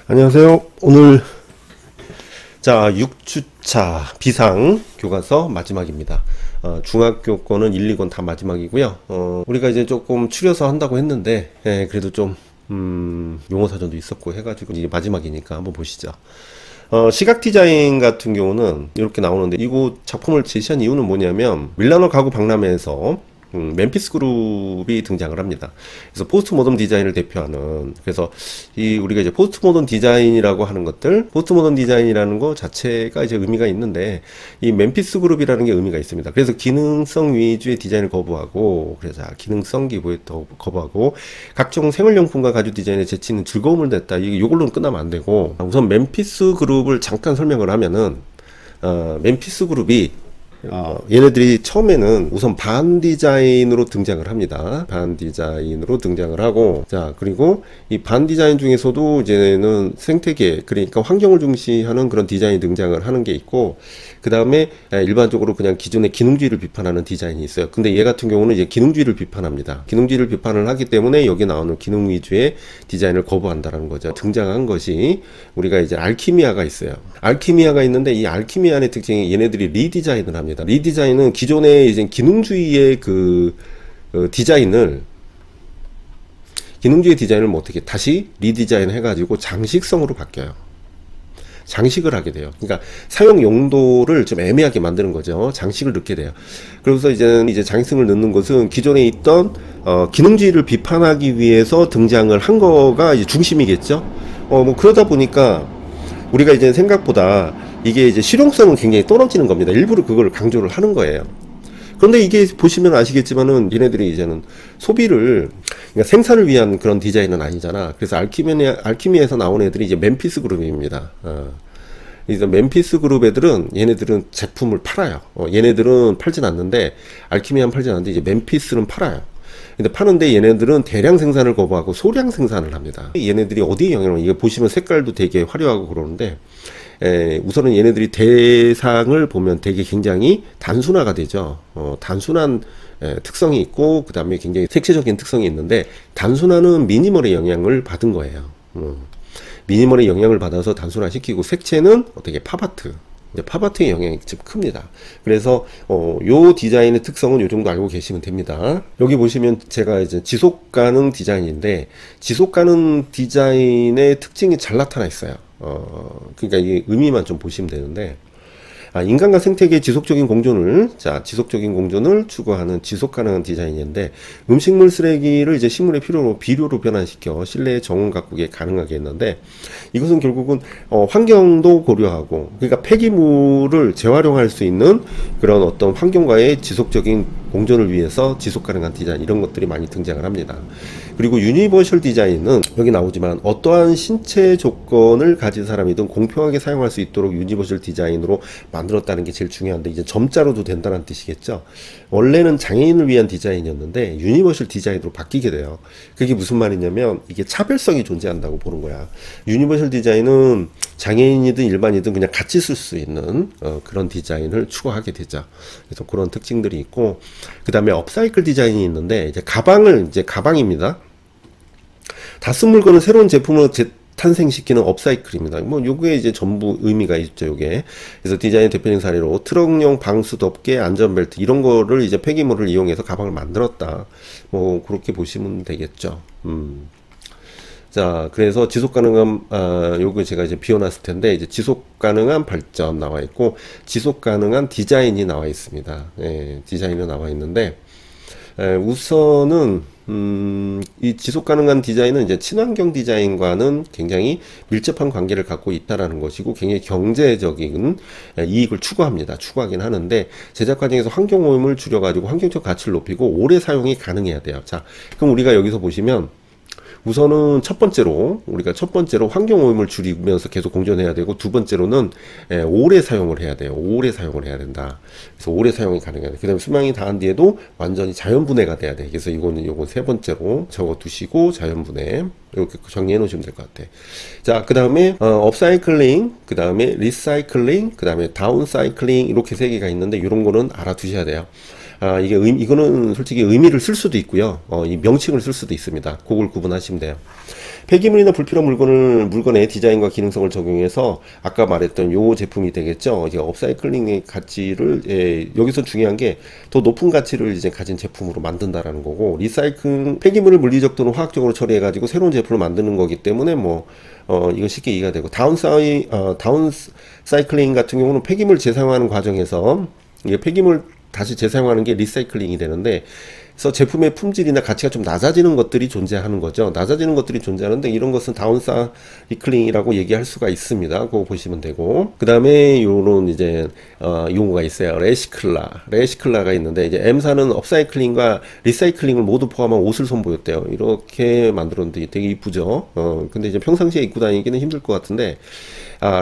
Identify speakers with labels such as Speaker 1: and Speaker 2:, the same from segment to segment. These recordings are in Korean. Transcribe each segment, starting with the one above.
Speaker 1: 안녕하세요. 오늘 6주차 비상 교과서 마지막입니다. 중학교 거는 1, 2권 다 마지막이고요. 우리가 이제 조금 추려서 한다고 했는데 그래도 좀 용어 사전도 있었고 해가지고 이제 마지막이니까 한번 보시죠. 시각 디자인 같은 경우는 이렇게 나오는데, 이곳 작품을 제시한 이유는 뭐냐면 밀라노 가구 박람회에서 멤피스 그룹이 등장을 합니다. 그래서 포스트 모던 디자인을 대표하는, 그래서 우리가 이제 포스트 모던 디자인이라고 하는 것들, 포스트 모던 디자인이라는 것 자체가 이제 의미가 있는데, 이 멤피스 그룹이라는 게 의미가 있습니다. 그래서 기능성 위주의 디자인을 거부하고, 그래서 기능성 기부에 더 거부하고, 각종 생활용품과 가죽 디자인에 재치는 즐거움을 냈다. 이걸로는 끝나면 안 되고, 우선 멤피스 그룹을 잠깐 설명을 하면은, 멤피스 그룹이 얘네들이 처음에는 우선 반 디자인으로 등장을 합니다. 반 디자인으로 등장을 하고, 자, 그리고 이 반 디자인 중에서도 이제는 생태계, 그러니까 환경을 중시하는 그런 디자인이 등장을 하는 게 있고, 그 다음에 일반적으로 그냥 기존의 기능주의를 비판하는 디자인이 있어요. 근데 얘 같은 경우는 이제 기능주의를 비판합니다. 기능주의를 비판을 하기 때문에 여기 나오는 기능 위주의 디자인을 거부한다라는 거죠. 등장한 것이 우리가 이제 알키미아가 있어요. 알키미아가 있는데, 이 알키미아의 특징이 얘네들이 리디자인을 합니다. 리디자인은 기존의 이제 기능주의의 기능주의 디자인을 뭐 어떻게 다시 리디자인 해가지고 장식성으로 바뀌어요. 장식을 하게 돼요. 그러니까 사용 용도를 좀 애매하게 만드는 거죠. 장식을 넣게 돼요. 그래서 이제 장식성을 넣는 것은 기존에 있던 기능주의를 비판하기 위해서 등장을 한 거가 이제 중심이겠죠. 뭐 그러다 보니까 우리가 이제 생각보다 이게 이제 실용성은 굉장히 떨어지는 겁니다. 일부러 그걸 강조를 하는 거예요. 그런데 이게 보시면 아시겠지만은 얘네들이 이제는 소비를, 그러니까 생산을 위한 그런 디자인은 아니잖아. 그래서 알키미에서 나온 애들이 이제 멤피스 그룹입니다. 그래서 멤피스 그룹 애들은, 얘네들은 제품을 팔아요. 얘네들은 팔진 않는데, 알키미아는 팔진 않는데 이제 멤피스는 팔아요. 근데 파는데 얘네들은 대량 생산을 거부하고 소량 생산을 합니다. 얘네들이 어디에 영향을, 이게 보시면 색깔도 되게 화려하고 그러는데, 우선은 얘네들이 대상을 보면 되게 굉장히 단순화가 되죠. 단순한 특성이 있고, 그 다음에 굉장히 색채적인 특성이 있는데, 단순화는 미니멀의 영향을 받은 거예요. 미니멀의 영향을 받아서 단순화시키고, 색채는 어떻게 팝아트, 팝아트의 영향이 좀 큽니다. 그래서 요 디자인의 특성은 요 정도 알고 계시면 됩니다. 여기 보시면 제가 이제 지속 가능 디자인인데, 지속 가능 디자인의 특징이 잘 나타나 있어요. 그러니까 이 의미만 좀 보시면 되는데, 인간과 생태계의 지속적인 공존을 추구하는 지속 가능한 디자인인데, 음식물 쓰레기를 이제 식물의 비료로 변환시켜 실내 정원 가꾸기에 가능하게 했는데, 이것은 결국은 환경도 고려하고, 그러니까 폐기물을 재활용할 수 있는 그런 어떤 환경과의 지속적인 공존을 위해서 지속 가능한 디자인, 이런 것들이 많이 등장을 합니다. 그리고 유니버셜 디자인은 여기 나오지만 어떠한 신체 조건을 가진 사람이든 공평하게 사용할 수 있도록 유니버셜 디자인으로 만들었다는 게 제일 중요한데, 이제 점자로도 된다는 뜻이겠죠. 원래는 장애인을 위한 디자인이었는데 유니버셜 디자인으로 바뀌게 돼요. 그게 무슨 말이냐면, 이게 차별성이 존재한다고 보는 거야. 유니버셜 디자인은 장애인이든 일반이든 그냥 같이 쓸 수 있는 그런 디자인을 추구하게 되죠. 그래서 그런 특징들이 있고, 그 다음에 업사이클 디자인이 있는데, 가방입니다. 다 쓴 물건을 새로운 제품으로 탄생시키는 업사이클입니다. 뭐 요게 이제 전부 의미가 있죠, 요게. 그래서 디자인 대표적인 사례로 트럭용 방수 덮개, 안전벨트, 이런 거를 이제 폐기물을 이용해서 가방을 만들었다. 뭐 그렇게 보시면 되겠죠. 자, 그래서 지속 가능한, 요거 제가 이제 비워놨을 텐데, 이제 지속 가능한 발전 나와 있고, 지속 가능한 디자인이 나와 있습니다. 디자인이 나와 있는데, 우선은 이 지속 가능한 디자인은 이제 친환경 디자인과는 굉장히 밀접한 관계를 갖고 있다라는 것이고, 굉장히 경제적인 이익을 추구하긴 하는데, 제작 과정에서 환경 오염을 줄여가지고 환경적 가치를 높이고 오래 사용이 가능해야 돼요. 자, 그럼 우리가 여기서 보시면, 우선은 첫 번째로 환경 오염을 줄이면서 계속 공존해야 되고, 두 번째로는 오래 사용을 해야 돼요. 오래 사용을 해야 된다. 그래서 오래 사용이 가능해야 돼. 그 다음에 수명이 다한 뒤에도 완전히 자연분해가 돼야 돼. 그래서 요건 세 번째로 적어 두시고, 자연분해 이렇게 정리해 놓으시면 될 것 같아. 자, 그 다음에 업사이클링, 그 다음에 리사이클링, 그 다음에 다운사이클링, 이렇게 세 개가 있는데, 이런 거는 알아두셔야 돼요. 이거는 솔직히 의미를 쓸 수도 있고요. 이 명칭을 쓸 수도 있습니다. 그걸 구분하시면 돼요. 폐기물이나 불필요한 물건의 디자인과 기능성을 적용해서 아까 말했던 요 제품이 되겠죠. 이제 업사이클링의 가치를, 여기서 중요한 게 더 높은 가치를 이제 가진 제품으로 만든다라는 거고, 폐기물을 물리적 또는 화학적으로 처리해가지고 새로운 제품을 만드는 거기 때문에 이거 쉽게 이해가 되고, 다운사이클링 같은 경우는 폐기물 재사용하는 과정에서 이게 폐기물 다시 재사용하는 게 리사이클링이 되는데, 그래서 제품의 품질이나 가치가 좀 낮아지는 것들이 존재하는 거죠. 낮아지는 것들이 존재하는데 이런 것은 다운사이클링이라고 얘기할 수가 있습니다. 그거 보시면 되고, 그 다음에 요런 이제 용어가 있어요. 레시클라가 있는데, 이제 M사는 업사이클링과 리사이클링을 모두 포함한 옷을 선보였대요. 이렇게 만들었는데 되게 이쁘죠. 근데 이제 평상시에 입고 다니기는 힘들 것 같은데,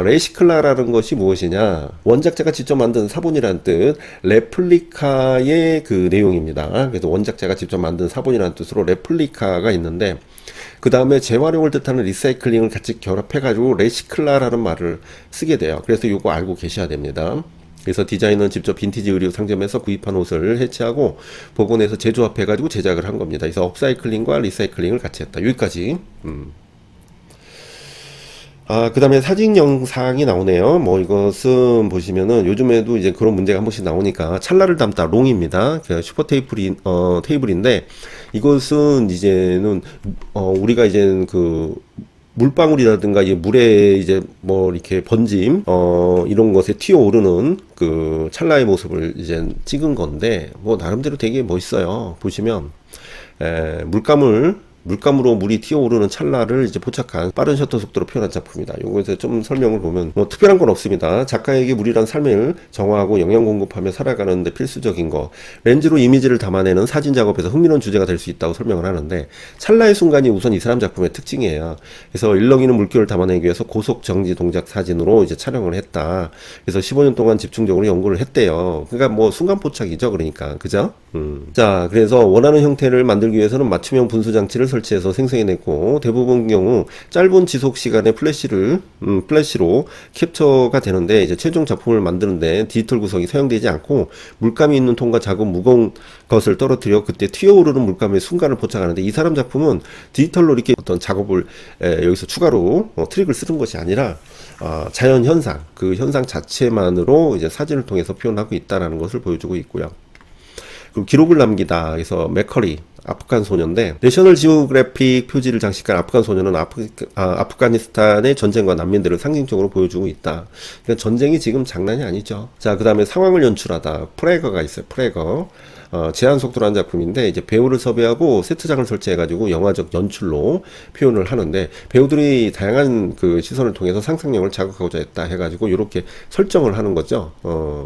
Speaker 1: 레시클라라는 것이 무엇이냐, 원작자가 직접 만든 사본이라는 뜻, 레플리카의 그 내용입니다. 그래서 원작자가 직접 만든 사본이라는 뜻으로 레플리카가 있는데, 그 다음에 재활용을 뜻하는 리사이클링을 같이 결합해가지고 레시클라라는 말을 쓰게 돼요. 그래서 이거 알고 계셔야 됩니다. 그래서 디자인은 직접 빈티지 의류 상점에서 구입한 옷을 해체하고 복원해서 재조합해가지고 제작을 한 겁니다. 그래서 업사이클링과 리사이클링을 같이 했다. 여기까지. 그 다음에 사진 영상이 나오네요. 이것은 보시면은 요즘에도 이제 그런 문제가 한 번씩 나오니까 찰나를 담다 롱입니다. 슈퍼 테이블인데, 이것은 이제는 우리가 이제는 그 물방울이라든가 이제 물에 이제 이렇게 번짐 이런 것에 튀어오르는 그 찰나의 모습을 이제 찍은 건데, 나름대로 되게 멋있어요. 보시면 물감으로 물이 튀어오르는 찰나를 이제 포착한 빠른 셔터 속도로 표현한 작품이다. 요거에서 좀 설명을 보면 특별한 건 없습니다. 작가에게 물이란 삶을 정화하고 영양 공급하며 살아가는 데 필수적인 거, 렌즈로 이미지를 담아내는 사진 작업에서 흥미로운 주제가 될 수 있다고 설명을 하는데, 찰나의 순간이 우선 이 사람 작품의 특징이에요. 그래서 일렁이는 물결을 담아내기 위해서 고속 정지 동작 사진으로 이제 촬영을 했다. 그래서 15년 동안 집중적으로 연구를 했대요. 그러니까 순간 포착이죠. 그러니까 그죠? 자, 그래서 원하는 형태를 만들기 위해서는 맞춤형 분수 장치를 설치해서 생성해냈고, 대부분 경우 짧은 지속 시간의 플래시로 캡처가 되는데, 이제 최종 작품을 만드는데 디지털 구성이 사용되지 않고 물감이 있는 통과 작은 무거운 것을 떨어뜨려 그때 튀어오르는 물감의 순간을 포착하는데, 이 사람 작품은 디지털로 이렇게 어떤 작업을 여기서 추가로 트릭을 쓰는 것이 아니라 자연 현상, 그 현상 자체만으로 이제 사진을 통해서 표현하고 있다는 것을 보여주고 있고요. 그리고 기록을 남기다. 그래서 맥커리, 아프간 소녀인데, 내셔널 지오그래픽 표지를 장식한 아프간 소녀는 아프가니스탄의 전쟁과 난민들을 상징적으로 보여주고 있다. 그러니까 전쟁이 지금 장난이 아니죠. 자, 그 다음에 상황을 연출하다. 프레거가 있어요. 프레거. 제한 속도라는 작품인데, 이제 배우를 섭외하고 세트장을 설치해가지고 영화적 연출로 표현을 하는데, 배우들이 다양한 그 시선을 통해서 상상력을 자극하고자 했다 해가지고 이렇게 설정을 하는 거죠.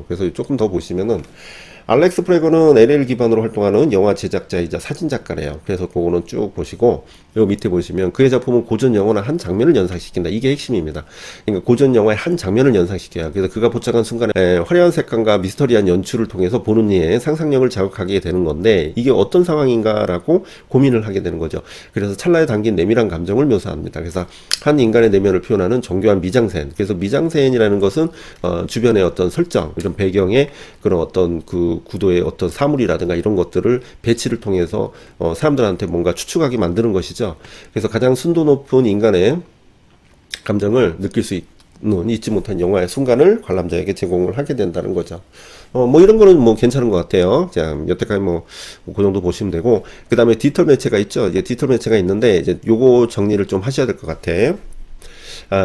Speaker 1: 그래서 조금 더 보시면은, 알렉스 프레거는 LL 기반으로 활동하는 영화 제작자이자 사진작가래요. 그래서 그거는 쭉 보시고, 요 밑에 보시면 그의 작품은 고전 영화나 한 장면을 연상시킨다. 이게 핵심입니다. 그러니까 고전 영화의 한 장면을 연상시켜요. 그래서 그가 포착한 순간에 화려한 색감과 미스터리한 연출을 통해서 보는 이의 상상력을 자극하게 되는 건데, 이게 어떤 상황인가라고 고민을 하게 되는 거죠. 그래서 찰나에 담긴 내밀한 감정을 묘사합니다. 그래서 한 인간의 내면을 표현하는 정교한 미장센. 그래서 미장센이라는 것은 주변의 어떤 설정, 이런 배경의 그런 어떤 그 구도의 어떤 사물이라든가 이런 것들을 배치를 통해서 사람들한테 뭔가 추측하게 만드는 것이죠. 그래서 가장 순도 높은 인간의 감정을 느낄 수 있는 잊지 못한 영화의 순간을 관람자에게 제공을 하게 된다는 거죠. 이런 거는 괜찮은 것 같아요. 자, 여태까지 그 정도 보시면 되고, 그 다음에 디지털 매체가 있죠. 이제 디지털 매체가 있는데, 이제 요거 정리를 좀 하셔야 될 것 같아요.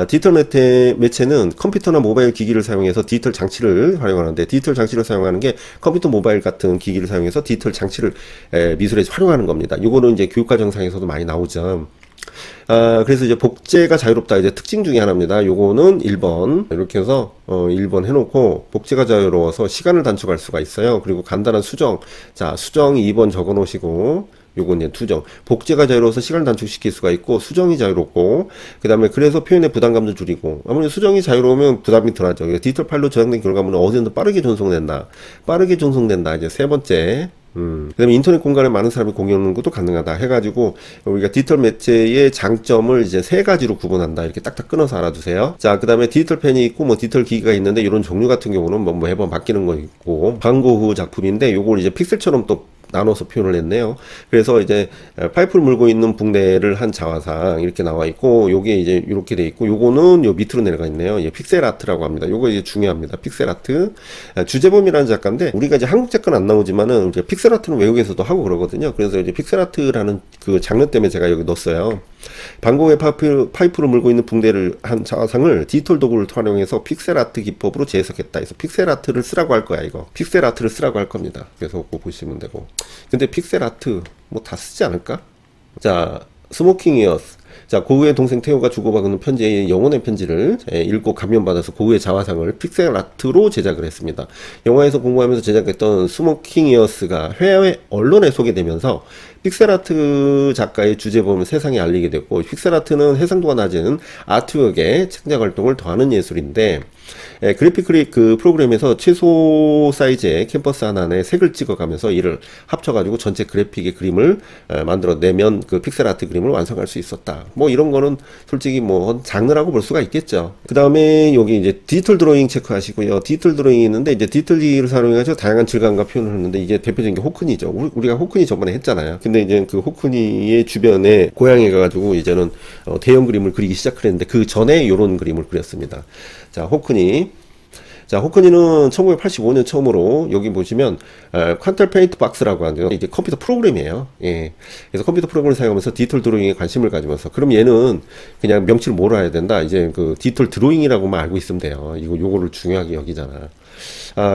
Speaker 1: 디지털 매체는 컴퓨터나 모바일 기기를 사용해서 디지털 장치를 활용하는데, 디지털 장치를 사용하는 게 컴퓨터, 모바일 같은 기기를 사용해서 디지털 장치를 미술에 활용하는 겁니다. 이거는 이제 교육과정상에서도 많이 나오죠. 그래서 이제 복제가 자유롭다. 이제 특징 중에 하나입니다. 요거는 1번. 이렇게 해서 1번 해놓고, 복제가 자유로워서 시간을 단축할 수가 있어요. 그리고 간단한 수정. 자, 수정 2번 적어 놓으시고, 요건 이제 투정. 복제가 자유로워서 시간을 단축시킬 수가 있고, 수정이 자유롭고, 그 다음에 그래서 표현의 부담감도 줄이고, 아무래도 수정이 자유로우면 부담이 덜하죠. 디지털 파일로 저장된 결과물은 어디든 빠르게 전송된다. 빠르게 전송된다. 이제 세 번째. 그 다음에 인터넷 공간에 많은 사람이 공유하는 것도 가능하다 해가지고, 우리가 디지털 매체의 장점을 이제 세 가지로 구분한다. 이렇게 딱딱 끊어서 알아두세요. 자, 그 다음에 디지털 펜이 있고, 뭐 디지털 기기가 있는데, 이런 종류 같은 경우는 뭐 매번 바뀌는 거 있고, 광고 후 작품인데, 요걸 이제 픽셀처럼 또 나눠서 표현을 했네요. 그래서 이제 파이프를 물고 있는 붕대를 한 자화상 이렇게 나와 있고, 요게 이제 이렇게 돼 있고, 요거는 요 밑으로 내려가 있네요. 예, 픽셀 아트라고 합니다. 요거 이제 중요합니다. 픽셀 아트. 주재범이라는 작가인데, 우리가 이제 한국 작가는 안 나오지만은 우리가 픽셀 아트는 외국에서도 하고 그러거든요. 그래서 이제 픽셀 아트라는 그 장르 때문에 제가 여기 넣었어요. 방공에 파이프를 물고 있는 붕대를 한 자화상을 디지털 도구를 활용해서 픽셀 아트 기법으로 재해석했다. 그래서 픽셀 아트를 쓰라고 할 거야, 이거. 픽셀 아트를 쓰라고 할 겁니다. 그래서 그거 보시면 되고. 근데 픽셀 아트 뭐 다 쓰지 않을까? 자, 스모킹 이어스. 자, 고우의 동생 태호가 주고받는 편지의 영혼의 편지를 읽고 감명받아서 고우의 자화상을 픽셀 아트로 제작을 했습니다. 영화에서 공부하면서 제작했던 스모킹 이어스가 해외 언론에 소개되면서 픽셀 아트 작가의 주제범을 세상에 알리게 됐고, 픽셀 아트는 해상도가 낮은 아트웍의 창작 활동을 더하는 예술인데, 그래픽 그 프로그램에서 최소 사이즈의 캔버스 하나에 색을 찍어가면서 이를 합쳐가지고 전체 그래픽의 그림을 만들어내면 그 픽셀 아트 그림을 완성할 수 있었다. 뭐 이런 거는 솔직히 뭐 장르라고 볼 수가 있겠죠. 그 다음에 여기 이제 디지털 드로잉 체크하시고요. 디지털 드로잉이 있는데, 이제 디지털 기기를 사용해서 다양한 질감과 표현을 하는데, 이게 대표적인 게 호크니죠. 우리가 호크니 저번에 했잖아요. 근데 이제 그 호크니의 주변에 고향에 가가지고 이제는 대형 그림을 그리기 시작을 했는데, 그 전에 요런 그림을 그렸습니다. 자, 호크니. 자, 호크니는 1985년 처음으로 여기 보시면 퀀탈 페인트 박스라고 하는데요. 이게 컴퓨터 프로그램이에요. 예. 그래서 컴퓨터 프로그램을 사용하면서 디지털 드로잉에 관심을 가지면서, 그럼 얘는 그냥 명칭을 뭐로 해야 된다. 이제 그 디지털 드로잉이라고만 알고 있으면 돼요. 요거를 중요하게 여기잖아.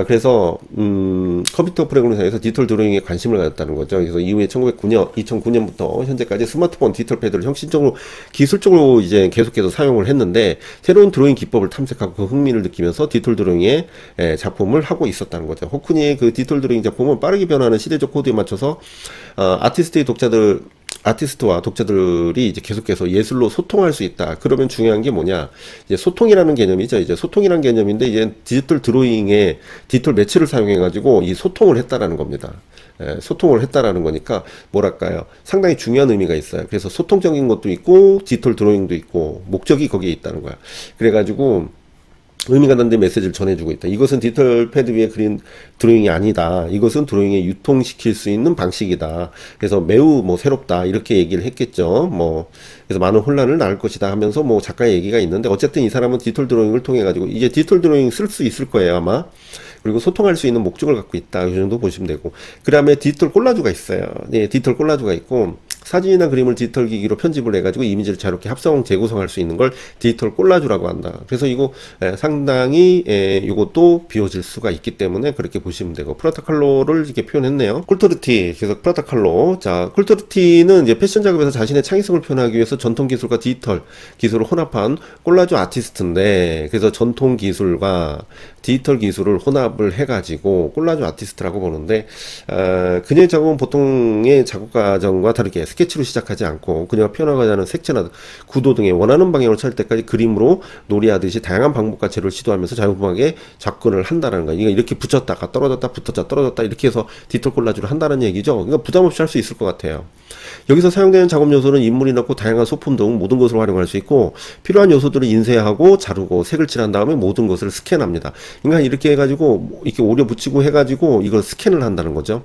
Speaker 1: 그래서 컴퓨터 프로그램을 사용해서 디지털 드로잉에 관심을 가졌다는 거죠. 그래서 이후에 2009년부터 현재까지 스마트폰 디지털 패드를 혁신적으로 기술적으로 이제 계속해서 사용을 했는데, 새로운 드로잉 기법을 탐색하고 그 흥미를 느끼면서 디지털 드로잉의 작품을 하고 있었다는 거죠. 호크니의 그 디지털 드로잉 작품은 빠르게 변하는 시대적 코드에 맞춰서 아티스트와 독자들이 이제 계속해서 예술로 소통할 수 있다. 그러면 중요한 게 뭐냐? 이제 소통이라는 개념이죠. 이제 소통이라는 개념인데, 이제 디지털 드로잉에 디지털 매체를 사용해가지고 이 소통을 했다라는 겁니다. 소통을 했다라는 거니까 뭐랄까요? 상당히 중요한 의미가 있어요. 그래서 소통적인 것도 있고, 디지털 드로잉도 있고, 목적이 거기에 있다는 거야. 그래가지고, 의미가 남는 메시지를 전해주고 있다. 이것은 디지털 패드 위에 그린 드로잉이 아니다. 이것은 드로잉에 유통시킬 수 있는 방식이다. 그래서 매우 뭐 새롭다. 이렇게 얘기를 했겠죠. 뭐 그래서 많은 혼란을 낳을 것이다 하면서 뭐 작가의 얘기가 있는데, 어쨌든 이 사람은 디지털 드로잉을 통해 가지고 이제 디지털 드로잉 쓸 수 있을 거예요, 아마. 그리고 소통할 수 있는 목적을 갖고 있다. 이 정도 보시면 되고. 그 다음에 디지털 콜라주가 있어요. 네, 디지털 콜라주가 있고, 사진이나 그림을 디지털 기기로 편집을 해가지고 이미지를 자유롭게 재구성할 수 있는 걸 디지털 콜라주라고 한다. 그래서 이거 상당히 이것도 비워질 수가 있기 때문에 그렇게 보시면 되고, 프라타칼로를 이렇게 표현했네요. 콜토르티, 그래서 프라타칼로. 자, 콜토르티는 이제 패션 작업에서 자신의 창의성을 표현하기 위해서 전통 기술과 디지털 기술을 혼합한 콜라주 아티스트인데, 그래서 전통 기술과 디지털 기술을 혼합을 해가지고 콜라주 아티스트라고 보는데, 그녀의 작업은 보통의 작업 과정과 다르게 스케치로 시작하지 않고, 그녀가 표현하고자 하는 색채나 구도 등의 원하는 방향을 찾을 때까지 그림으로 놀이하듯이 다양한 방법과 재료를 시도하면서 자유분방하게 접근을 한다는 거예요. 이렇게 붙였다가 떨어졌다, 붙었다, 떨어졌다, 이렇게 해서 디지털 콜라주를 한다는 얘기죠. 그러니까 부담 없이 할 수 있을 것 같아요. 여기서 사용되는 작업 요소는 인물이나 꽃, 다양한 소품 등 모든 것을 활용할 수 있고, 필요한 요소들을 인쇄하고 자르고 색을 칠한 다음에 모든 것을 스캔합니다. 그러니까 이렇게 해가지고 이렇게 오려 붙이고 해가지고 이걸 스캔을 한다는 거죠.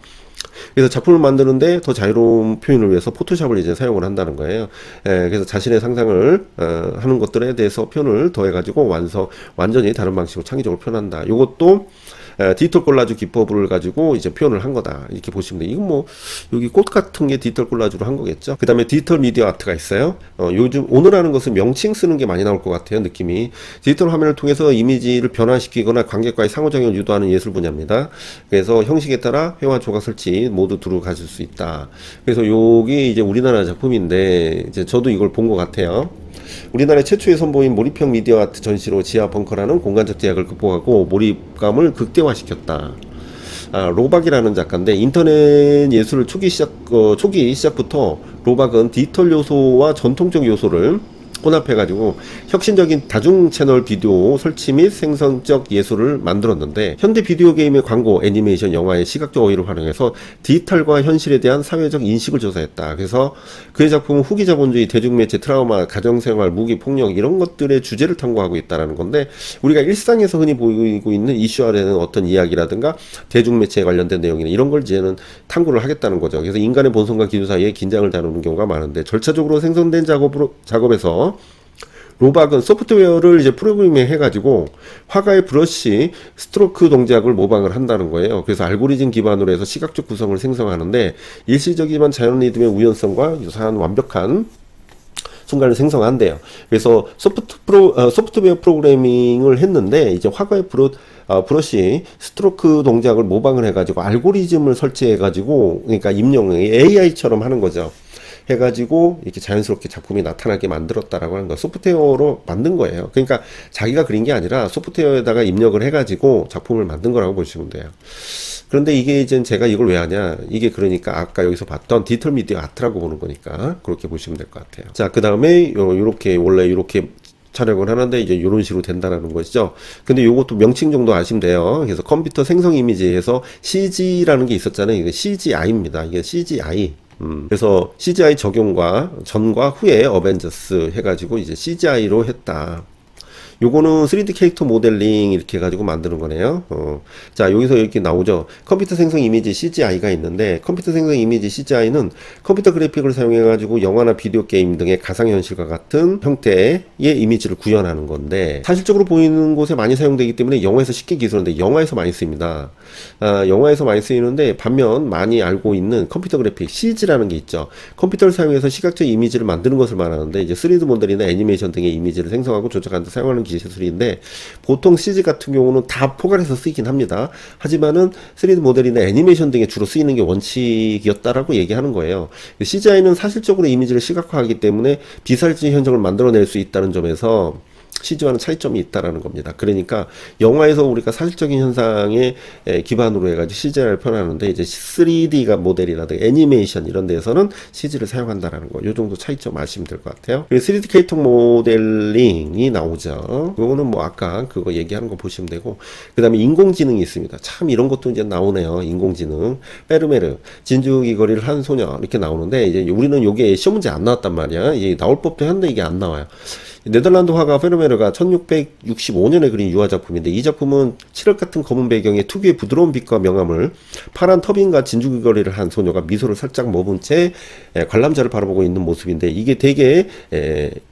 Speaker 1: 그래서 작품을 만드는데 더 자유로운 표현을 위해서 포토샵을 이제 사용을 한다는 거예요. 그래서 자신의 상상을 하는 것들에 대해서 표현을 더해가지고 완전히 다른 방식으로 창의적으로 표현한다. 이것도 디지털 콜라주 기법을 가지고 이제 표현을 한 거다. 이렇게 보시면 돼요. 이건 뭐 여기 꽃 같은 게 디지털 콜라주로 한 거겠죠. 그 다음에 디지털 미디어 아트가 있어요. 요즘 오늘 하는 것은 명칭 쓰는 게 많이 나올 것 같아요. 느낌이. 디지털 화면을 통해서 이미지를 변화시키거나 관객과의 상호작용을 유도하는 예술 분야입니다. 그래서 형식에 따라 회화, 조각, 설치 모두 두루 가질 수 있다. 그래서 여기 이제 우리나라 작품인데, 이제 저도 이걸 본 것 같아요. 우리나라 최초의 선보인 몰입형 미디어 아트 전시로 지하 벙커라는 공간적 제약을 극복하고 몰입감을 극대화시켰다. 로박이라는 작가인데, 인터넷 예술 초기 시작부터 로박은 디지털 요소와 전통적 요소를 혼합해가지고 혁신적인 다중 채널 비디오 설치 및 생성적 예술을 만들었는데, 현대 비디오 게임의 광고, 애니메이션, 영화의 시각적 어휘를 활용해서 디지털과 현실에 대한 사회적 인식을 조사했다. 그래서 그의 작품은 후기 자본주의, 대중매체, 트라우마, 가정생활, 무기, 폭력 이런 것들의 주제를 탐구하고 있다는 건데, 우리가 일상에서 흔히 보이고 있는 이슈화 되는 어떤 이야기라든가 대중매체에 관련된 내용이나 이런 걸 이제는 탐구를 하겠다는 거죠. 그래서 인간의 본성과 기술 사이에 긴장을 다루는 경우가 많은데, 절차적으로 생성된 작업에서 로박은 소프트웨어를 이제 프로그래밍 해가지고 화가의 브러쉬, 스트로크 동작을 모방을 한다는 거예요. 그래서 알고리즘 기반으로 해서 시각적 구성을 생성하는데, 일시적이지만 자연 리듬의 우연성과 유사한 완벽한 순간을 생성한대요. 그래서 소프트웨어 프로그래밍을 했는데, 이제 화가의 브러쉬, 스트로크 동작을 모방을 해가지고 알고리즘을 설치해가지고, 그러니까 입력을 AI처럼 하는 거죠. 해가지고 이렇게 자연스럽게 작품이 나타나게 만들었다라고 하는 거, 소프트웨어로 만든 거예요. 그러니까 자기가 그린 게 아니라 소프트웨어에다가 입력을 해가지고 작품을 만든 거라고 보시면 돼요. 그런데 이게 이제 제가 이걸 왜 하냐, 이게 그러니까 아까 여기서 봤던 디지털 미디어 아트라고 보는 거니까 그렇게 보시면 될 것 같아요. 자, 그 다음에 요렇게 원래 이렇게 촬영을 하는데 이제 이런 식으로 된다라는 것이죠. 근데 요것도 명칭 정도 아시면 돼요. 그래서 컴퓨터 생성 이미지에서 CG라는 게 있었잖아요. 이게 CGI입니다. 이게 CGI. 그래서 CGI 적용과 전과 후에 어벤져스 해가지고 이제 CGI로 했다. 요거는 3D 캐릭터 모델링 이렇게 해가지고 만드는 거네요. 자, 여기서 이렇게 나오죠. 컴퓨터 생성 이미지 CGI가 있는데, 컴퓨터 생성 이미지 CGI는 컴퓨터 그래픽을 사용해가지고 영화나 비디오 게임 등의 가상현실과 같은 형태의 이미지를 구현하는 건데, 사실적으로 보이는 곳에 많이 사용되기 때문에 영화에서 쉽게 기술하는데, 영화에서 많이 씁니다. 영화에서 많이 쓰이는데, 반면 많이 알고 있는 컴퓨터 그래픽 CG라는 게 있죠. 컴퓨터를 사용해서 시각적 이미지를 만드는 것을 말하는데, 이제 3D 모델이나 애니메이션 등의 이미지를 생성하고 조작하는 데 사용하는 기술인데, 보통 CG 같은 경우는 다 포괄해서 쓰이긴 합니다. 하지만은 3D 모델이나 애니메이션 등에 주로 쓰이는 게 원칙이었다라고 얘기하는 거예요. CGI는 사실적으로 이미지를 시각화하기 때문에 비사실적 현상을 만들어낼 수 있다는 점에서 CG와는 차이점이 있다라는 겁니다. 그러니까 영화에서 우리가 사실적인 현상에 기반으로 해가지고 CG를 표현하는데, 이제 3D가 모델이라든가 애니메이션 이런 데에서는 CG를 사용한다라는 거, 요 정도 차이점 아시면 될 것 같아요. 그리고 3D 캐릭터 모델링이 나오죠. 그거는 뭐 아까 그거 얘기하는 거 보시면 되고, 그 다음에 인공지능이 있습니다. 참 이런 것도 이제 나오네요. 인공지능. 페르메르, 진주기 거리를 한 소녀 이렇게 나오는데, 이제 우리는 요게 시험 문제 안 나왔단 말이야. 이게 나올 법도 했는데 이게 안 나와요. 네덜란드 화가 페르메르가 1665년에 그린 유화작품인데, 이 작품은 칠흑 같은 검은 배경에 특유의 부드러운 빛과 명암을, 파란 터빈과 진주귀걸이를 한 소녀가 미소를 살짝 머문 채 관람자를 바라보고 있는 모습인데, 이게 되게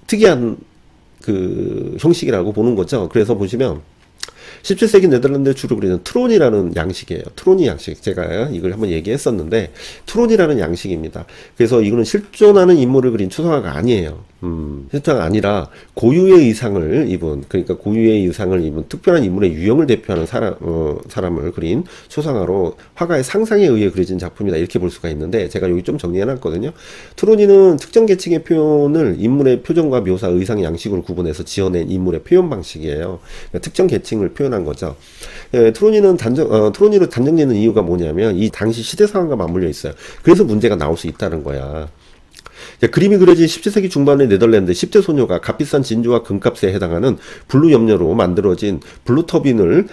Speaker 1: 특이한 그 형식이라고 보는 거죠. 그래서 보시면 17세기 네덜란드에 주로 그리는 트론이라는 양식이에요. 트론이 양식. 제가 이걸 한번 얘기했었는데, 트론이라는 양식입니다. 그래서 이거는 실존하는 인물을 그린 초상화가 아니에요. 실존화가 아니라 고유의 의상을 입은, 그러니까 고유의 의상을 입은 특별한 인물의 유형을 대표하는 사람을 그린 초상화로 화가의 상상에 의해 그려진 작품이다, 이렇게 볼 수가 있는데, 제가 여기 좀 정리해놨거든요. 트론이는 특정 계층의 표현을 인물의 표정과 묘사, 의상, 양식으로 구분해서 지어낸 인물의 표현 방식이에요. 그러니까 특정 계층을 표현한 거죠. 트론이로 단정짓는 이유가 뭐냐면, 이 당시 시대 상황과 맞물려 있어요. 그래서 문제가 나올 수 있다는 거야. 그림이 그려진 17세기 중반의 네덜란드 10대 소녀가 값비싼 진주와 금값에 해당하는 블루 염료로 만들어진 블루 터번을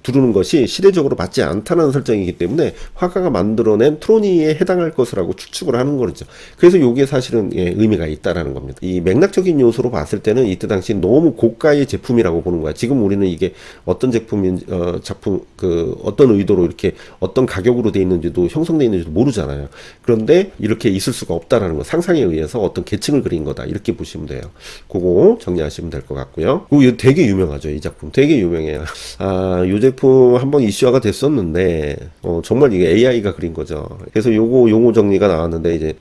Speaker 1: 두르는 것이 시대적으로 맞지 않다는 설정이기 때문에 화가가 만들어낸 트로니에 해당할 것이라고 추측을 하는 거죠. 그래서 이게 사실은 의미가 있다라는 겁니다. 이 맥락적인 요소로 봤을 때는 이때 당시 너무 고가의 제품이라고 보는 거야. 지금 우리는 이게 어떤 어떤 의도로 이렇게 어떤 가격으로 돼 있는지도 형성돼 있는지도 모르잖아요. 그런데 이렇게 있을 수가 없다라는 거, 상상에 의해서 어떤 계층을 그린 거다, 이렇게 보시면 돼요. 그거 정리하시면 될 것 같고요. 그리고 되게 유명하죠. 이 작품 되게 유명해요. 이 제품 한번 이슈화가 됐었는데, 정말 이게 AI가 그린 거죠. 그래서 요거 용어 정리가 나왔는데, 이제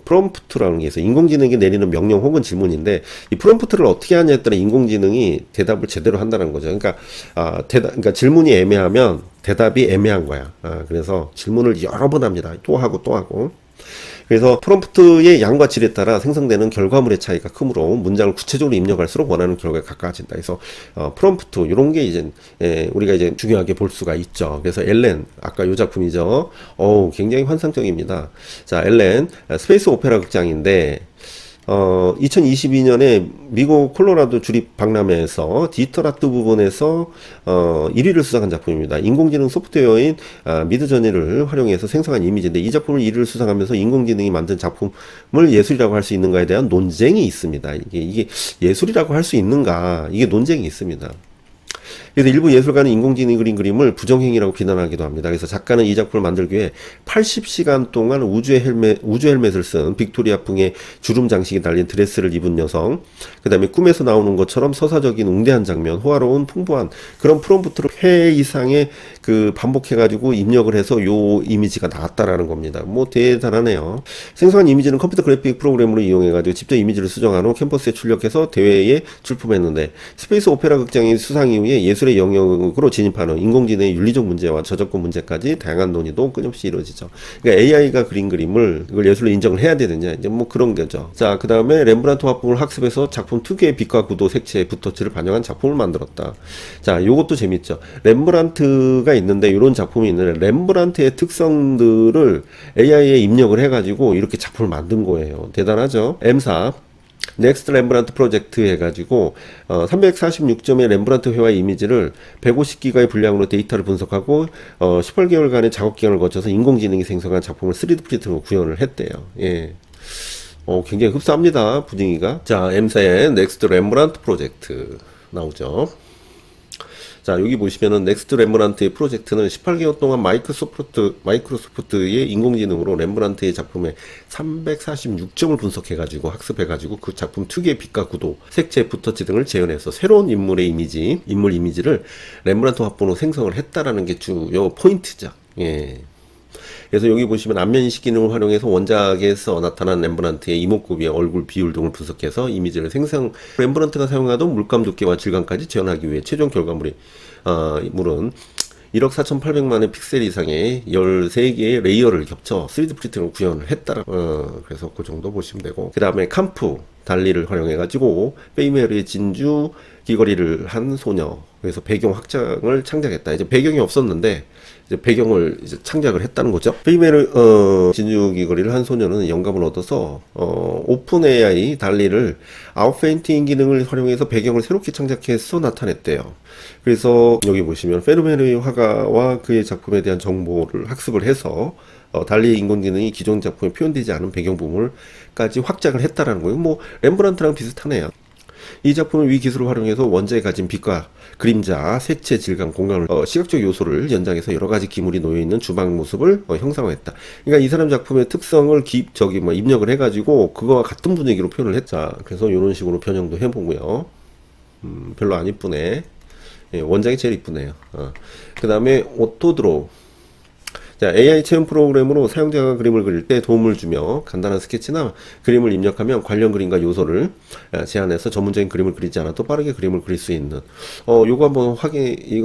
Speaker 1: 프롬프트라는 게 있어요. 인공지능이 내리는 명령 혹은 질문인데, 이 프롬프트를 어떻게 하냐에 따라 인공지능이 대답을 제대로 한다는 거죠. 그러니까 질문이 애매하면 대답이 애매한 거야. 그래서 질문을 여러 번 합니다. 또 하고 또 하고. 그래서 프롬프트의 양과 질에 따라 생성되는 결과물의 차이가 크므로 문장을 구체적으로 입력할수록 원하는 결과에 가까워진다. 그래서 프롬프트 이런 게 이제 우리가 이제 중요하게 볼 수가 있죠. 그래서 엘렌 아까 요 작품이죠. 굉장히 환상적입니다. 자, 엘렌 스페이스 오페라 극장인데 2022년에 미국 콜로라도 주립 박람회에서 디지털 아트 부분에서 1위를 수상한 작품입니다. 인공지능 소프트웨어인 미드저니를 활용해서 생성한 이미지인데 이 작품을 1위를 수상하면서 인공지능이 만든 작품을 예술이라고 할 수 있는가에 대한 논쟁이 있습니다. 이게 예술이라고 할 수 있는가? 이게 논쟁이 있습니다. 그래서 일부 예술가는 인공지능이 그린 그림을 부정행위라고 비난하기도 합니다. 그래서 작가는 이 작품을 만들기 위해 80시간 동안 우주 헬멧을 쓴 빅토리아풍의 주름 장식이 달린 드레스를 입은 여성, 그 다음에 꿈에서 나오는 것처럼 서사적인 웅대한 장면, 호화로운 풍부한 그런 프롬프트를 회 이상의 반복해가지고 입력을 해서 요 이미지가 나왔다라는 겁니다. 뭐 대단하네요. 생성한 이미지는 컴퓨터 그래픽 프로그램으로 이용해가지고 직접 이미지를 수정한 후 캠퍼스에 출력해서 대회에 출품했는데 스페이스 오페라 극장의 수상 이후에 예술의 영역으로 진입하는 인공지능의 윤리적 문제와 저작권 문제까지 다양한 논의도 끊임없이 이루어지죠. 그러니까 AI가 그린 그림을 이걸 예술로 인정을 해야 되느냐 이제 뭐 그런 거죠. 자, 그 다음에 렘브란트 화풍을 학습해서 작품 특유의 빛과 구도, 색채, 붓터치를 반영한 작품을 만들었다. 자, 요것도 재밌죠. 렘브란트가 있는데 이런 작품이 있는데 렘브란트의 특성들을 AI에 입력을 해가지고 이렇게 작품을 만든 거예요. 대단하죠. M사 넥스트 렘브란트 프로젝트 해가지고 346점의 렘브란트 회화 이미지를 150기가의 분량으로 데이터를 분석하고 18개월간의 작업 기간을 거쳐서 인공지능이 생성한 작품을 3D 프린트로 구현을 했대요. 예. 굉장히 흡사합니다. 분위기가. 자, M사의 넥스트 렘브란트 프로젝트 나오죠. 자, 여기 보시면은 넥스트 렘브란트의 프로젝트는 18개월 동안 마이크로소프트의 인공지능으로 렘브란트의 작품에 346점을 분석해가지고 학습해가지고 그 작품 특유의 빛과 구도, 색채, 붓터치 등을 재현해서 새로운 인물 이미지를 렘브란트 화풍으로 생성을 했다라는 게 주요 포인트죠. 예. 그래서 여기 보시면 안면 인식 기능을 활용해서 원작에서 나타난 렘브란트의 이목구비의 얼굴 비율 등을 분석해서 이미지를 렘브란트가 사용하던 물감 두께와 질감까지 재현하기 위해 최종 결과물은 1억 4,800만의 픽셀 이상의 13개의 레이어를 겹쳐 3D 프린팅을 구현을 했다. 그래서 그 정도 보시면 되고, 그 다음에 캄프 달리를 활용해가지고 페이메르의 진주 귀걸이를 한 소녀, 그래서 배경 확장을 창작했다. 이제 배경이 없었는데 이제 배경을 이제 창작을 했다는 거죠. 페이메르 진주 귀걸이를 한 소녀는 영감을 얻어서 오픈 AI 달리를 아웃페인팅 기능을 활용해서 배경을 새롭게 창작해서 나타냈대요. 그래서 여기 보시면 페르메르의 화가와 그의 작품에 대한 정보를 학습을 해서 달리의 인공지능이 기존 작품에 표현되지 않은 배경 부분을까지 확장을 했다라는 거예요. 뭐 렘브란트랑 비슷하네요. 이 작품은 위 기술을 활용해서 원작이 가진 빛과 그림자, 색채, 질감, 공간을 시각적 요소를 연장해서 여러가지 기물이 놓여있는 주방 모습을 형상화했다. 그러니까 이 사람 작품의 특성을 입력을 해가지고 그거와 같은 분위기로 표현을 했자. 그래서 이런 식으로 변형도 해보고요. 별로 안 이쁘네. 예, 원작이 제일 이쁘네요. 그 다음에 오토드로우. 자, AI 체험 프로그램으로 사용자가 그림을 그릴 때 도움을 주며 간단한 스케치나 그림을 입력하면 관련 그림과 요소를 제한해서 전문적인 그림을 그리지 않아도 빠르게 그림을 그릴 수 있는 요거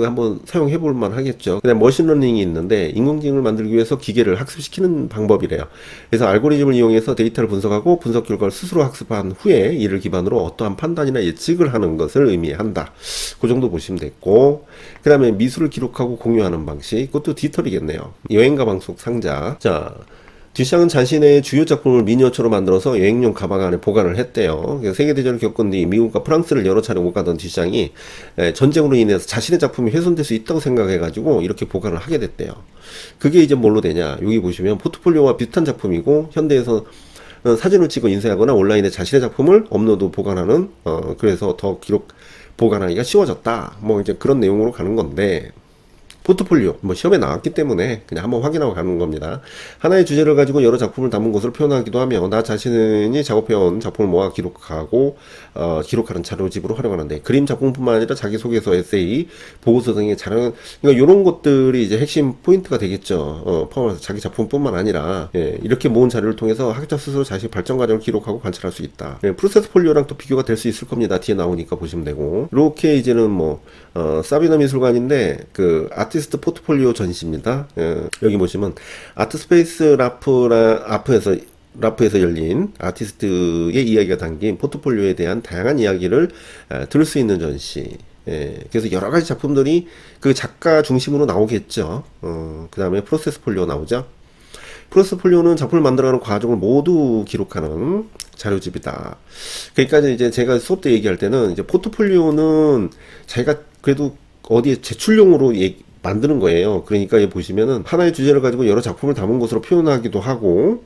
Speaker 1: 한번 사용해 볼 만 하겠죠. 그다음 머신러닝이 있는데 인공지능을 만들기 위해서 기계를 학습시키는 방법이래요. 그래서 알고리즘을 이용해서 데이터를 분석하고 분석 결과를 스스로 학습한 후에 이를 기반으로 어떠한 판단이나 예측을 하는 것을 의미한다. 그 정도 보시면 됐고, 그 다음에 미술을 기록하고 공유하는 방식, 그것도 디지털이겠네요. 여행 가방 속 상자. 자, 듀샹은 자신의 주요 작품을 미니어처로 만들어서 여행용 가방 안에 보관을 했대요. 세계대전을 겪은 뒤 미국과 프랑스를 여러 차례 오가던 듀샹이 전쟁으로 인해서 자신의 작품이 훼손될 수 있다고 생각해가지고 이렇게 보관을 하게 됐대요. 그게 이제 뭘로 되냐? 여기 보시면 포트폴리오와 비슷한 작품이고 현대에서 사진을 찍어 인쇄하거나 온라인에 자신의 작품을 업로드 보관하는 그래서 더 보관하기가 쉬워졌다. 뭐 이제 그런 내용으로 가는 건데, 포트폴리오 뭐 시험에 나왔기 때문에 그냥 한번 확인하고 가는 겁니다. 하나의 주제를 가지고 여러 작품을 담은 것을 표현하기도 하며 나 자신이 작업해온 작품을 모아 기록하는 자료집으로 활용하는데, 그림 작품뿐만 아니라 자기소개서, 에세이, 보고서 등의 자료, 그러니까 이런 것들이 이제 핵심 포인트가 되겠죠. 포함해서 자기 작품뿐만 아니라 이렇게 모은 자료를 통해서 학자 스스로 자신의 발전 과정을 기록하고 관찰할 수 있다. 프로세스 폴리오랑 또 비교가 될 수 있을 겁니다. 뒤에 나오니까 보시면 되고, 이렇게 이제는 뭐 사비나 미술관인데 그 아티스트 포트폴리오 전시입니다. 여기 보시면 아트스페이스 앞에서 라프에서 열린 아티스트의 이야기가 담긴 포트폴리오에 대한 다양한 이야기를 들을 수 있는 전시. 예, 그래서 여러 가지 작품들이 그 작가 중심으로 나오겠죠. 그 다음에 프로세스 폴리오 나오죠. 프로세스 폴리오는 작품을 만들어가는 과정을 모두 기록하는 자료집이다. 그러니까 이제 제가 수업 때 얘기할 때는 이제 포트폴리오는 자기가 그래도 어디에 제출용으로 만드는 거예요. 그러니까 여기 보시면은 하나의 주제를 가지고 여러 작품을 담은 것으로 표현하기도 하고,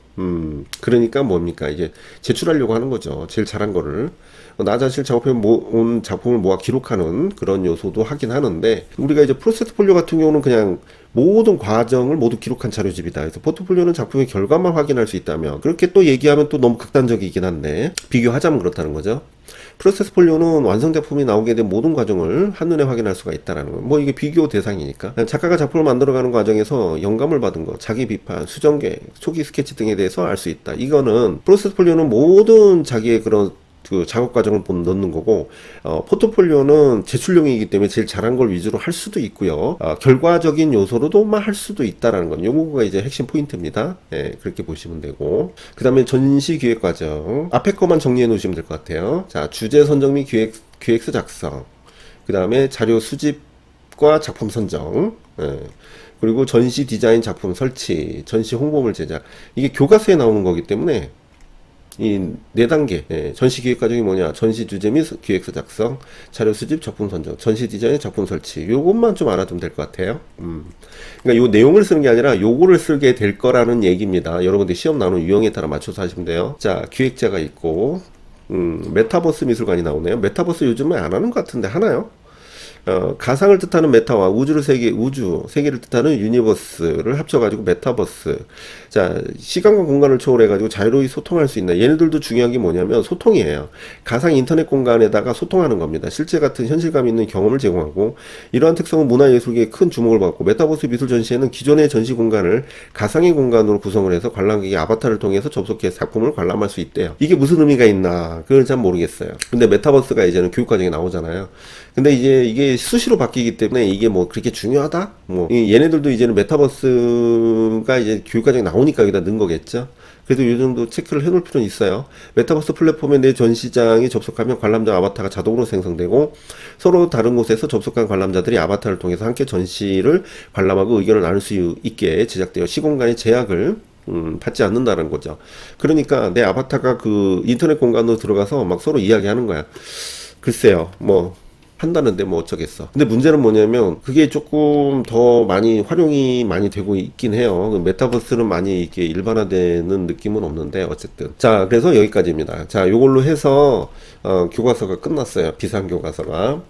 Speaker 1: 그러니까 뭡니까? 이제 제출하려고 하는 거죠. 제일 잘한 거를. 나 자신을 작업해 온 작품을 모아 기록하는 그런 요소도 하긴 하는데, 우리가 이제 프로세스 폴리오 같은 경우는 그냥 모든 과정을 모두 기록한 자료집이다. 그래서 포트폴리오는 작품의 결과만 확인할 수 있다면, 그렇게 또 얘기하면 또 너무 극단적이긴 한데, 비교하자면 그렇다는 거죠. 프로세스 폴리오는 완성 작품이 나오게 된 모든 과정을 한눈에 확인할 수가 있다라는 거. 뭐 이게 비교 대상이니까. 작가가 작품을 만들어가는 과정에서 영감을 받은 거, 자기 비판, 수정 계획, 초기 스케치 등에 대해서 알 수 있다. 이거는 프로세스 폴리오는 모든 자기의 그런 그 작업 과정을 넣는 거고, 포트폴리오는 제출용이기 때문에 제일 잘한 걸 위주로 할 수도 있고요. 결과적인 요소로도만 할 수도 있다라는 건 요거가 이제 핵심 포인트입니다. 예, 그렇게 보시면 되고, 그 다음에 전시 기획 과정 앞에 거만 정리해 놓으시면 될 것 같아요. 자, 주제 선정 및 기획서 작성, 그 다음에 자료 수집과 작품 선정, 예. 그리고 전시 디자인 작품 설치, 전시 홍보물 제작. 이게 교과서에 나오는 거기 때문에 이 4단계, 예, 전시 기획 과정이 뭐냐, 전시 주제 및 기획서 작성, 자료 수집, 작품 선정, 전시 디자인, 작품 설치. 요것만 좀 알아두면 될 것 같아요. 그러니까 요 내용을 쓰는 게 아니라 요거를 쓰게 될 거라는 얘기입니다. 여러분들 시험 나오는 유형에 따라 맞춰서 하시면 돼요. 자, 기획자가 있고, 메타버스 미술관이 나오네요. 메타버스 요즘에 안 하는 것 같은데 하나요? 가상을 뜻하는 메타와 세계를 뜻하는 유니버스를 합쳐가지고 메타버스. 자, 시간과 공간을 초월해가지고 자유로이 소통할 수 있는. 얘네들도 중요한 게 뭐냐면 소통이에요. 가상 인터넷 공간에다가 소통하는 겁니다. 실제 같은 현실감 있는 경험을 제공하고, 이러한 특성은 문화예술계에 큰 주목을 받고, 메타버스 미술 전시회는 기존의 전시 공간을 가상의 공간으로 구성을 해서 관람객이 아바타를 통해서 접속해서 작품을 관람할 수 있대요. 이게 무슨 의미가 있나, 그걸 잘 모르겠어요. 근데 메타버스가 이제는 교육과정에 나오잖아요. 근데 이제 이게 수시로 바뀌기 때문에 이게 뭐 그렇게 중요하다? 뭐 얘네들도 이제는 메타버스가 이제 교육과정에 나오니까 여기다 넣은 거겠죠. 그래도 이 정도 체크를 해놓을 필요는 있어요. 메타버스 플랫폼에 내 전시장에 접속하면 관람자 아바타가 자동으로 생성되고, 서로 다른 곳에서 접속한 관람자들이 아바타를 통해서 함께 전시를 관람하고 의견을 나눌 수 있게 제작되어 시공간의 제약을 받지 않는다는 거죠. 그러니까 내 아바타가 그 인터넷 공간으로 들어가서 막 서로 이야기하는 거야. 글쎄요, 뭐 한다는데 뭐 어쩌겠어. 근데 문제는 뭐냐면 그게 조금 더 많이 활용이 많이 되고 있긴 해요. 메타버스는 많이 이렇게 일반화되는 느낌은 없는데 어쨌든. 자, 그래서 여기까지입니다. 자, 요걸로 해서 교과서가 끝났어요. 비상교과서가.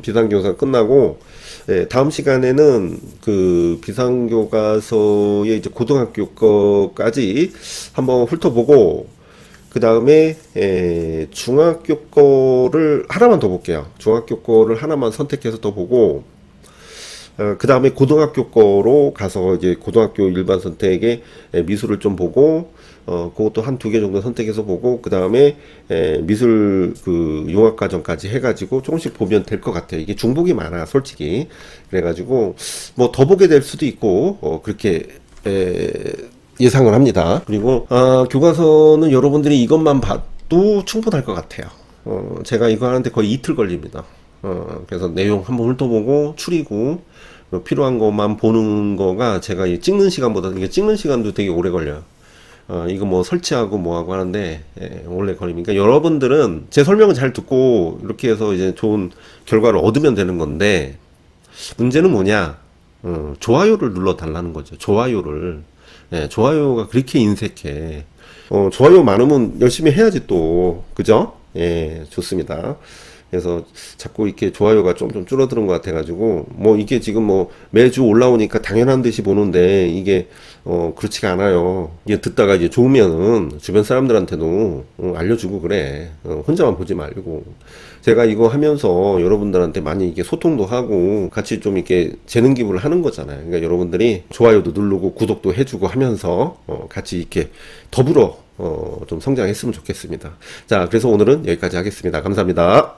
Speaker 1: 비상교과서가 끝나고, 예, 다음 시간에는 그 비상교과서의 이제 고등학교 거까지 한번 훑어보고, 그 다음에 중학교 거를 하나만 더 볼게요. 중학교 거를 하나만 선택해서 더 보고, 그 다음에 고등학교 거로 가서 이제 고등학교 일반 선택에 미술을 좀 보고, 그것도 한 2개 정도 선택해서 보고, 그 다음에 미술 그 융합과정까지 해가지고 조금씩 보면 될 것 같아요. 이게 중복이 많아, 솔직히. 그래가지고 뭐 더 보게 될 수도 있고, 그렇게 예상을 합니다. 그리고 교과서는 여러분들이 이것만 봐도 충분할 것 같아요. 제가 이거 하는데 거의 이틀 걸립니다. 그래서 내용 한번 훑어보고 추리고 필요한 것만 보는 거가, 제가 찍는 시간보다, 이게 찍는 시간도 되게 오래 걸려요. 이거 뭐 설치하고 뭐하고 하는데 오래 걸리니까, 여러분들은 제 설명을 잘 듣고 이렇게 해서 이제 좋은 결과를 얻으면 되는 건데, 문제는 뭐냐, 좋아요를 눌러 달라는 거죠. 좋아요를. 예, 좋아요가 그렇게 인색해. 좋아요 많으면 열심히 해야지 또, 그죠? 예, 좋습니다. 그래서 자꾸 이렇게 좋아요가 좀 줄어드는 것 같아가지고, 뭐 이게 지금 뭐 매주 올라오니까 당연한 듯이 보는데, 이게 그렇지가 않아요. 이게 듣다가 이제 좋으면은 주변 사람들한테도 알려주고 그래. 혼자만 보지 말고. 제가 이거 하면서 여러분들한테 많이 이게 소통도 하고 같이 좀 이렇게 재능 기부를 하는 거잖아요. 그러니까 여러분들이 좋아요도 누르고 구독도 해주고 하면서 같이 이렇게 더불어 좀 성장했으면 좋겠습니다. 자, 그래서 오늘은 여기까지 하겠습니다. 감사합니다.